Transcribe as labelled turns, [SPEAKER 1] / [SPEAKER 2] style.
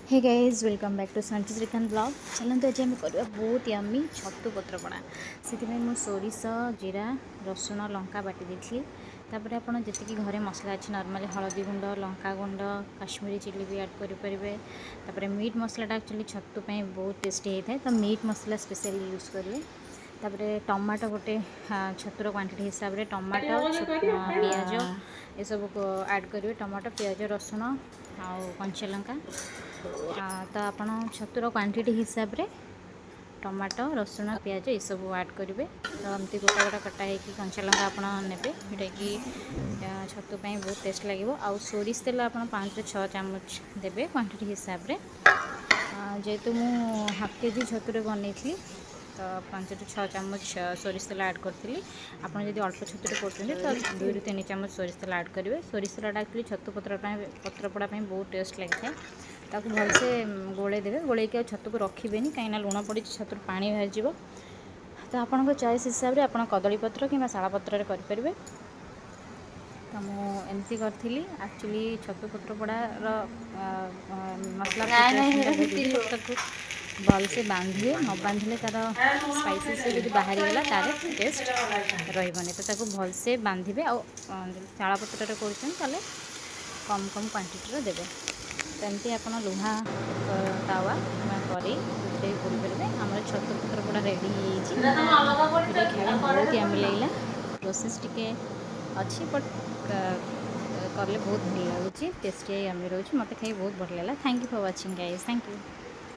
[SPEAKER 1] Hey guys welcome back to Santi Shrikant blog. चलते आज आम करवा बहुत यम्मी छतु पत्रपड़ा से सोरिष जीरा रसुण लंका बाटी देती। तापर आपड़ जी घरे मसला अच्छी नॉर्मली हलदी गुंड लंका गुंड काश्मीरी चिली भी ऐड करेंगे। मीट मसलाटा एक्चुअली छतु बहुत टेस्टी होता है तो मीट मसला स्पेशली यूज करेंगे। तापर टमाटो गोटे छतुर क्वांटिटी हिसाब से टमाटो पियाज ये सब ऐड करेंगे। टमाटो पियाज रसुण आ कंचा लंका तो आपड़ छतुर क्वांटिटी हिसाब से टमाटो रसुण पियाज ये सब ऐड करेंगे। तो एमती गोटा गोटा कटा है कि कंचा लंका आपड़ ने जोटा कि छतु बहुत टेस्ट लगे। आउ सोरिष तेल आप 5 से 6 चामच देवे क्वांटिटी हिसाब से। जेहेतु मु हाफ केजी छतुरे बनई तो 5 से 6 चामच सोरिष तेल ऐड करी। आपड़ जब अल्प छतुरे कर तो 2 से 3 चामच सोरिष तेल ऐड करेंगे। सोरिष तेलटा एक्चुअली छतु पत्रपड़ा बहुत टेस्ट लगी है। भलसे गोले देवे गोले कि छतु को रखिए कहीं लुण पड़ी छतु पानी बाहर जाव। तो आपंक चॉइस हिसाब से आप कदली पत्र कि शाला पत्र करेंगे। तो मुझे करी एक्चुअली छतु पत्रपड़ार मसला भलसे बांधे न बांधे तार स्पाइसेस जो बाहरी गला तार टेस्ट रही। तो भलसे बांधे आ शाला पत्र कर कम कम क्वांटिटी देवे। तो एमती आप लुहा तावा करी करेंगे। आम छतु पत्रपड़ा रेडी खाई बहुत यम्मी लगला। प्रोसेस टिके अच्छी बट कले बहुत भल लगुच टेस्टी यम्मी रोचे। मत खाई बहुत भल लगा। Thank you for watching guys. Thank you.